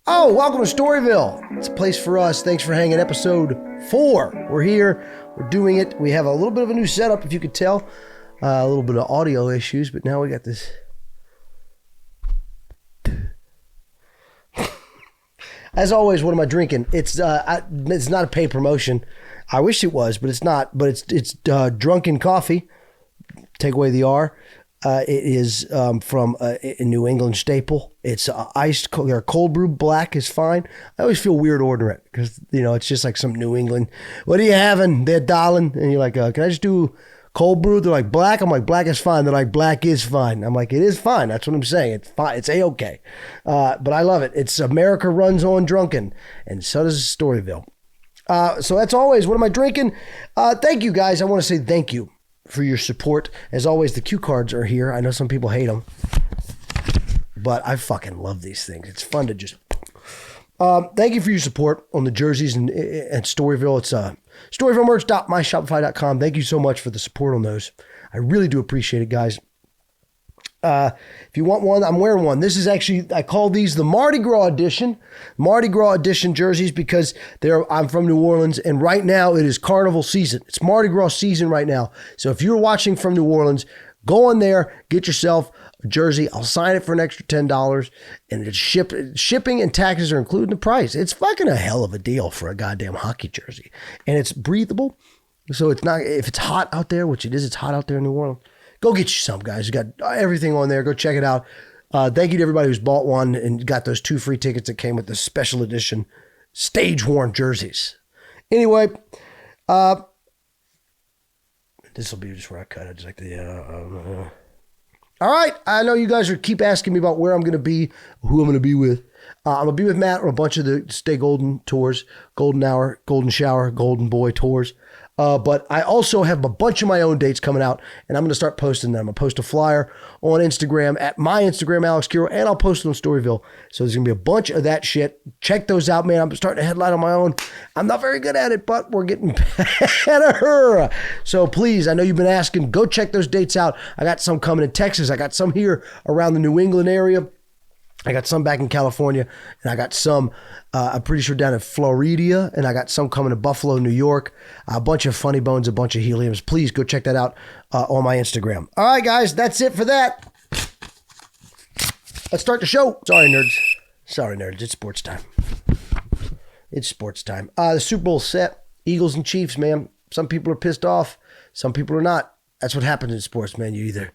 Oh, welcome to Storyville. It's a place for us. Thanks for hanging. Episode 4. We're here. We're doing it. We have a little bit of a new setup, if you could tell. A little bit of audio issues, but now we got this. As always, what am I drinking? It's not a paid promotion. I wish it was, but it's not. But it's Drunken Coffee. Take away the R. It is from a New England staple. It's iced or cold brew. Black is fine. I always feel weird ordering it because, it's just like some New England. What are you having there, darling? And you're like, can I just do cold brew? They're like, black. I'm like, black is fine. They're like, black is fine. I'm like, it is fine. That's what I'm saying. It's fine. It's A-okay. But I love it. It's America runs on drunken. And so does Storyville. So that's always, what am I drinking? Thank you, guys. I want to say thank you for your support. As always, the cue cards are here. I know some people hate them, but I fucking love these things. It's fun to just... thank you for your support on the jerseys and Storyville. It's StoryvilleMerch.myshopify.com. Thank you so much for the support on those. I really do appreciate it, guys. If you want one, I'm wearing one. This is actually, I call these the Mardi Gras edition jerseys because I'm from New Orleans, and right now it is carnival season. It's Mardi Gras season right now. So if you're watching from New Orleans, go in there, get yourself a jersey. I'll sign it for an extra $10, and it's shipping and taxes are included in the price. It's fucking a hell of a deal for a goddamn hockey jersey, and it's breathable. So it's not, if it's hot out there, which it is, it's hot out there in New Orleans. Go get you some, guys. You got everything on there. Go check it out. Thank you to everybody who's bought one and got those 2 free tickets that came with the special edition stage-worn jerseys. Anyway, this will be just where I cut it. Just like all right. I know you guys keep asking me about where I'm going to be, who I'm going to be with. I'm going to be with Matt on a bunch of the Stay Golden tours, Golden Hour, Golden Shower, Golden Boy tours. But I also have a bunch of my own dates coming out, and I'm going to start posting them. I'm going to post a flyer on Instagram at my Instagram, Alex Cureau, and I'll post it on Storyville. So there's going to be a bunch of that shit. Check those out, man. I'm starting to headline on my own. I'm not very good at it, but we're getting better. So please, I know you've been asking, go check those dates out. I got some coming in Texas. I got some here around the New England area. I got some back in California, and I got some, I'm pretty sure down in Florida, and I got some coming to Buffalo, New York, a bunch of Funny Bones, a bunch of Heliums. Please go check that out on my Instagram. All right, guys, that's it for that. Let's start the show. Sorry, nerds. It's sports time. The Super Bowl set. Eagles and Chiefs, man. Some people are pissed off. Some people are not. That's what happens in sports, man. You're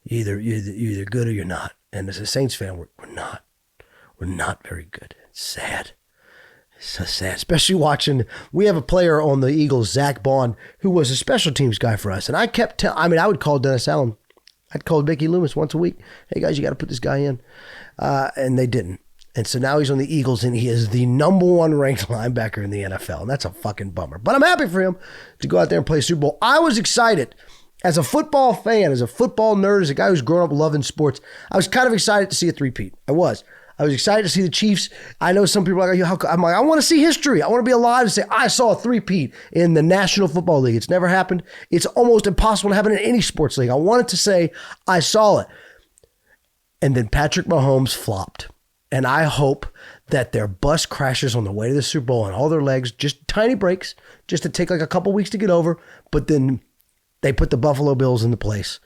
either good or you're not. And as a Saints fan, we're not. We're not very good. It's sad. It's so sad. Especially watching, we have a player on the Eagles, Zach Bond, who was a special teams guy for us. And I kept I would call Dennis Allen. I'd call Mickey Loomis once a week. Hey, guys, you got to put this guy in. And they didn't. And so now he's on the Eagles, and he is the number 1 ranked linebacker in the NFL. And that's a fucking bummer. But I'm happy for him to go out there and play Super Bowl. I was excited. As a football fan, as a football nerd, as a guy who's grown up loving sports, I was kind of excited to see a three-peat. I was excited to see the Chiefs. I know some people are like, I'm like, I want to see history. I want to be alive and say, I saw a three-peat in the National Football League. It's never happened. It's almost impossible to happen in any sports league. I wanted to say, I saw it. And then Patrick Mahomes flopped. And I hope that their bus crashes on the way to the Super Bowl and all their legs, just tiny breaks, just to take like a couple weeks to get over. But then they put the Buffalo Bills into place.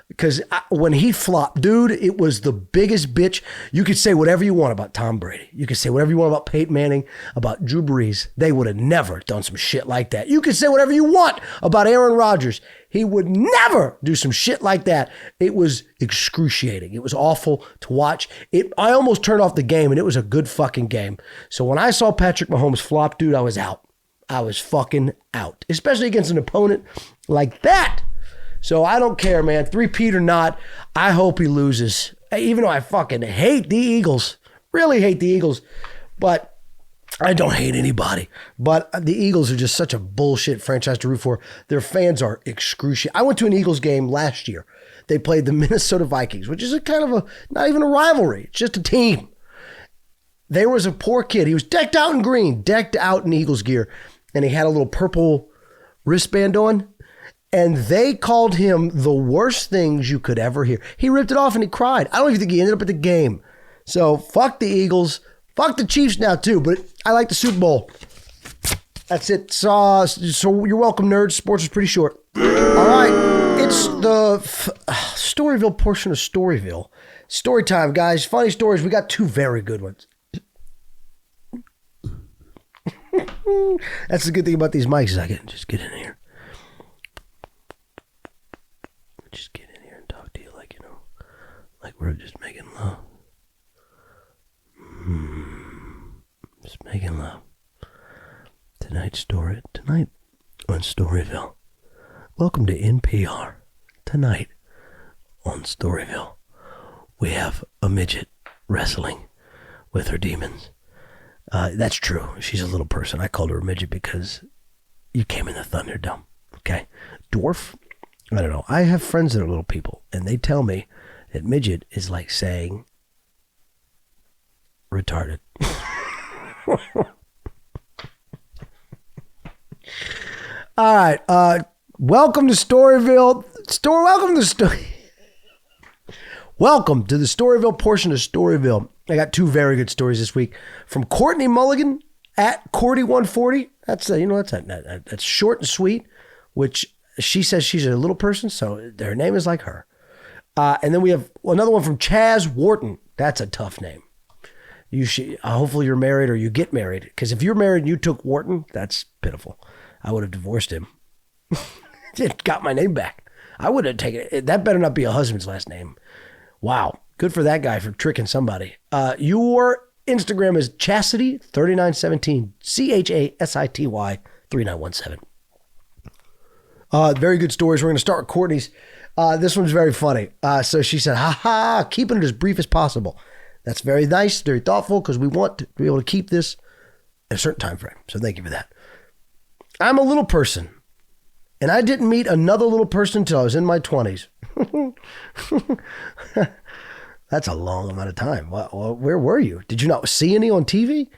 Because when he flopped, dude, it was the biggest bitch. You could say whatever you want about Tom Brady. You could say whatever you want about Peyton Manning, about Drew Brees. They would have never done some shit like that. You could say whatever you want about Aaron Rodgers. He would never do some shit like that. It was excruciating. It was awful to watch. I almost turned off the game, and it was a good fucking game. So when I saw Patrick Mahomes flop, dude, I was out. I was fucking out, especially against an opponent like that. So I don't care, man. Three-peat or not, I hope he loses. Even though I fucking hate the Eagles, really hate the Eagles, but I don't hate anybody. But the Eagles are just such a bullshit franchise to root for. Their fans are excruciating. I went to an Eagles game last year. They played the Minnesota Vikings, which is a kind of not even a rivalry. It's just a team. There was a poor kid. He was decked out in green, decked out in Eagles gear, and he had a little purple wristband on. And they called him the worst things you could ever hear. He ripped it off and he cried. I don't even think he ended up at the game. So fuck the Eagles. Fuck the Chiefs now too, but I like the Super Bowl. That's it. So you're welcome, nerds. Sports is pretty short. All right. It's the Storyville portion of Storyville. Story time, guys. Funny stories. We got two very good ones. That's the good thing about these mics is I can just get in here. Just get in here and talk to you like, like we're just making love. Just making love. Tonight on Storyville. Welcome to NPR. Tonight on Storyville, we have a midget wrestling with her demons. That's true. She's a little person. I called her a midget because you came in the Thunderdome. Okay? Dwarf? I don't know. I have friends that are little people, and they tell me that midget is like saying retarded. All right. Welcome to Storyville. Welcome to the Storyville portion of Storyville. I got two very good stories this week from Courtney Mulligan at Cordy140. That's short and sweet, which she says she's a little person, so her name is like her. And then we have another one from Chaz Wharton. That's a tough name. You should hopefully you're married or you get married, because if you're married and you took Wharton, that's pitiful. I would have divorced him. Got my name back. I would have taken it. That better not be a husband's last name. Wow. Good for that guy for tricking somebody. Your Instagram is Chastity3917. CHASITY 3917. Very good stories. We're going to start with Courtney's. This one's very funny. So she said, keeping it as brief as possible. That's very nice, very thoughtful, because we want to be able to keep this at a certain time frame. So thank you for that. I'm a little person, and I didn't meet another little person until I was in my 20s. That's a long amount of time. Where were you? Did you not see any on TV?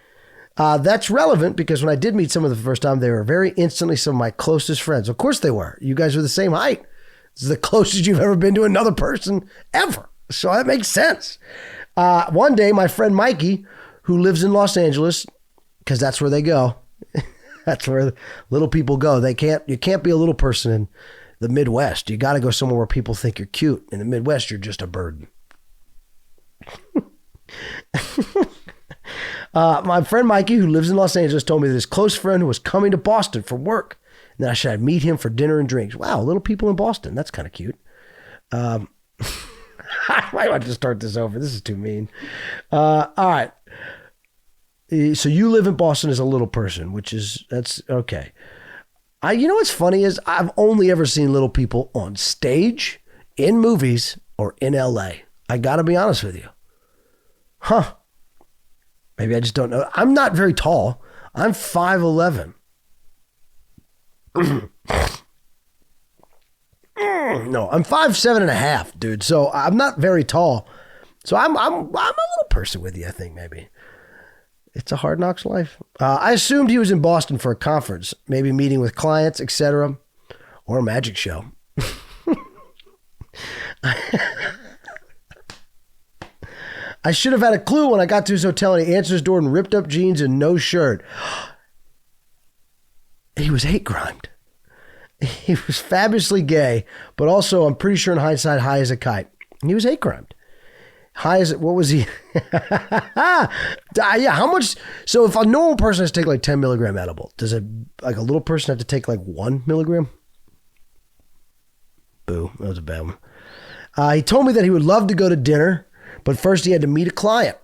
That's relevant because when I did meet some of the first time, they were very instantly some of my closest friends. Of course they were. You guys are the same height. This is the closest you've ever been to another person ever. So that makes sense. One day, my friend Mikey, who lives in Los Angeles, because that's where they go. That's where little people go. You can't be a little person in the Midwest. You got to go somewhere where people think you're cute. In the Midwest, you're just a burden. My friend Mikey, who lives in Los Angeles, told me that his close friend was coming to Boston for work, and that I should meet him for dinner and drinks. Wow, little people in Boston. That's kind of cute. I might want to start this over. This is too mean. All right. So you live in Boston as a little person, that's okay. What's funny is I've only ever seen little people on stage, in movies, or in LA. I got to be honest with you. Huh. Maybe I just don't know. I'm not very tall. I'm 5'11". No, I'm 5'7.5", dude. So I'm not very tall. So I'm a little person with you, I think, maybe. It's a hard knocks life. I assumed he was in Boston for a conference, maybe meeting with clients, etc., or a magic show. I should have had a clue when I got to his hotel and he answered his door in ripped up jeans and no shirt. He was hate crimed. He was fabulously gay, but also, I'm pretty sure in hindsight, high as a kite. He was hate crimed. High as, what was he? Yeah, how much? So if a normal person has to take like 10 milligram edible, does a little person have to take like 1 milligram? Boo, that was a bad one. He told me that he would love to go to dinner, but first he had to meet a client.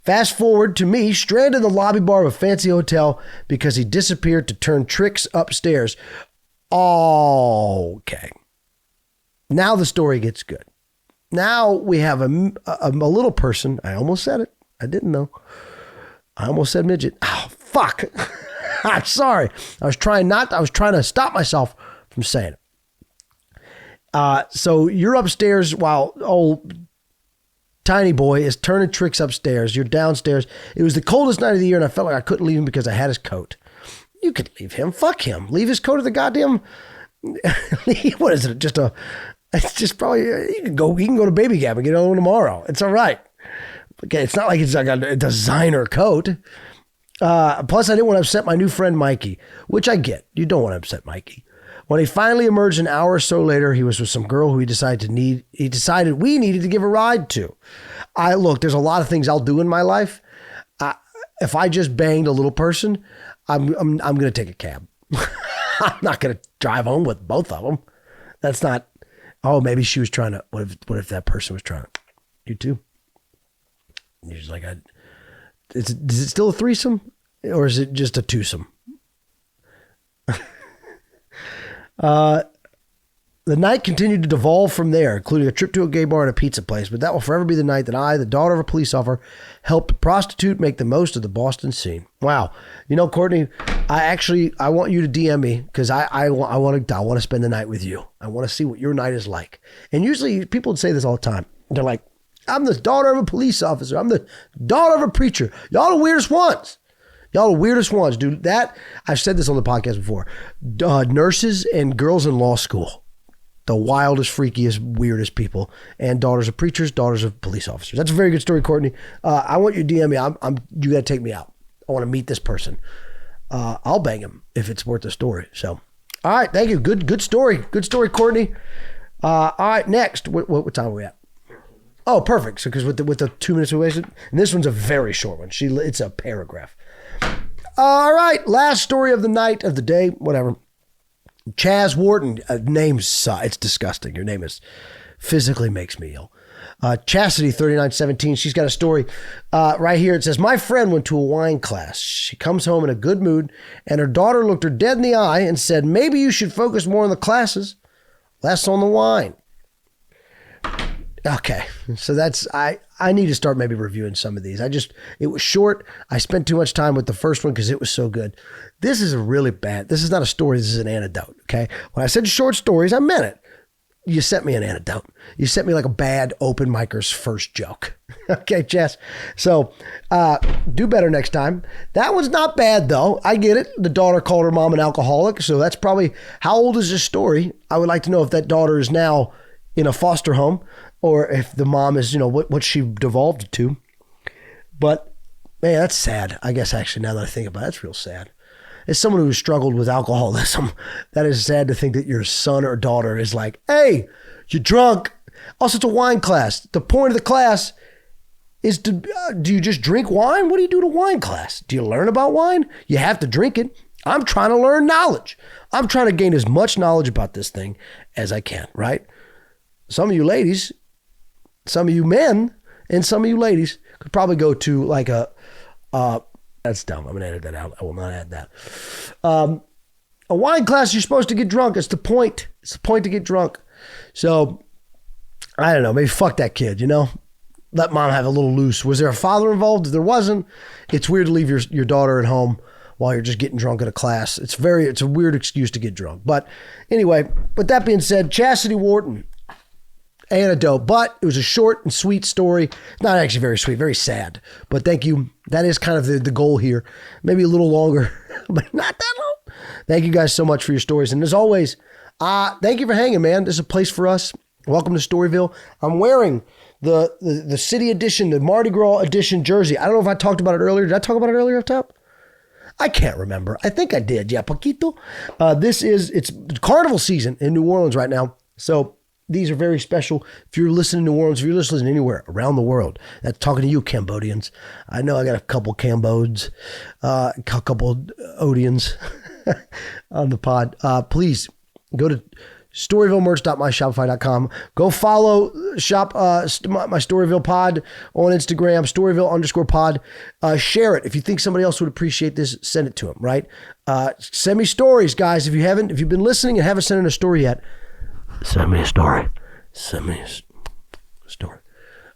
Fast forward to me, stranded in the lobby bar of a fancy hotel because he disappeared to turn tricks upstairs. Okay. Now the story gets good. Now we have a little person. I almost said it. I didn't know. I almost said midget. Oh, fuck. I'm sorry. I was trying to stop myself from saying it. So you're upstairs while old tiny boy is turning tricks upstairs. You're downstairs. It was the coldest night of the year and I felt like I couldn't leave him because I had his coat. You could leave him. Fuck him. Leave his coat at the goddamn... What is it? It's just probably... He can go to Baby Gap and get another one tomorrow. It's all right. Okay, it's not like it's like a designer coat. Plus, I didn't want to upset my new friend Mikey, which I get. You don't want to upset Mikey. When he finally emerged an hour or so later, he was with some girl who he decided we needed to give a ride to. Look, there's a lot of things I'll do in my life. If I just banged a little person, I'm going to take a cab. I'm not going to drive home with both of them. That's not, oh, maybe she was trying to, what if that person was trying to, you too? And you're just like, is it still a threesome or is it just a twosome? The night continued to devolve from there, including a trip to a gay bar and a pizza place, but that will forever be the night that I, the daughter of a police officer, helped a prostitute make the most of the Boston scene. Wow. You know, Courtney, I want you to DM me because I want to spend the night with you. I want to see what your night is like. And usually people would say this all the time. They're like, I'm the daughter of a police officer. I'm the daughter of a preacher. Y'all the weirdest ones. Y'all the weirdest ones, dude. I've said this on the podcast before. Nurses and girls in law school. The wildest, freakiest, weirdest people, and daughters of preachers, daughters of police officers. That's a very good story, Courtney. I want you to DM me. You got to take me out. I want to meet this person. I'll bang him if it's worth the story. So, all right, thank you. Good story. Good story, Courtney. All right, next. What time are we at? Oh, perfect. So, because with the 2 minutes we wasted, and this one's a very short one. It's a paragraph. All right, last story of the night, of the day, whatever. Chaz Wharton, name's it's disgusting. Your name physically makes me ill. Chastity 3917. She's got a story right here. It says, my friend went to a wine class. She comes home in a good mood, and her daughter looked her dead in the eye and said, maybe you should focus more on the classes, less on the wine. Okay, so I need to start maybe reviewing some of these. It was short. I spent too much time with the first one because it was so good. This is this is not a story. This is an anecdote. Okay. When I said short stories, I meant it. You sent me an anecdote. You sent me like a bad open micer's first joke. Okay, Jess. So do better next time. That one's not bad though. I get it. The daughter called her mom an alcoholic. So that's probably, how old is this story? I would like to know if that daughter is now in a foster home, or if the mom is, what she devolved to. But man, that's sad. I guess actually, now that I think about it, that's real sad. As someone who struggled with alcoholism, that is sad to think that your son or daughter is like, hey, you're drunk. Also, it's a wine class. The point of the class is do you just drink wine? What do you do at a wine class? Do you learn about wine? You have to drink it. I'm trying to learn knowledge. I'm trying to gain as much knowledge about this thing as I can, right? Some of you ladies, some of you men, and some of you ladies could probably go to like that's dumb. I'm going to edit that out. I will not add that. A wine class, you're supposed to get drunk. It's the point. It's the point to get drunk. So, I don't know. Maybe fuck that kid, Let mom have a little loose. Was there a father involved? If there wasn't, it's weird to leave your daughter at home while you're just getting drunk at a class. It's a weird excuse to get drunk. But anyway, with that being said, Chastity Wharton, anecdote, but it was a short and sweet story. Not actually very sweet, very sad. But thank you. That is kind of the goal here. Maybe a little longer, but not that long. Thank you guys so much for your stories. And as always, thank you for hanging, man. This is a place for us. Welcome to Storyville. I'm wearing the city edition, the Mardi Gras edition jersey. I don't know if I talked about it earlier. Did I talk about it earlier up top? I can't remember. I think I did. Yeah, poquito. It's carnival season in New Orleans right now. So these are very special. If you're listening to New Orleans, if you're listening anywhere around the world, that's talking to you, Cambodians. I know I got a couple Cambods, a couple Odians on the pod. Please go to StoryvilleMerch.myshopify.com. Go follow shop my Storyville pod on Instagram, Storyville_pod. Share it. If you think somebody else would appreciate this, send it to them, right? Send me stories, guys. If you've been listening and haven't sent in a story yet, send me a story. Send me a story.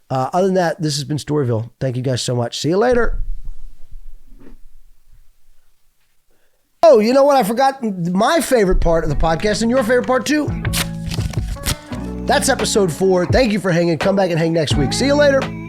Other than that, this has been Storyville. Thank you guys so much. See you later. Oh, you know what? I forgot my favorite part of the podcast and your favorite part too. That's episode 4. Thank you for hanging. Come back and hang next week. See you later.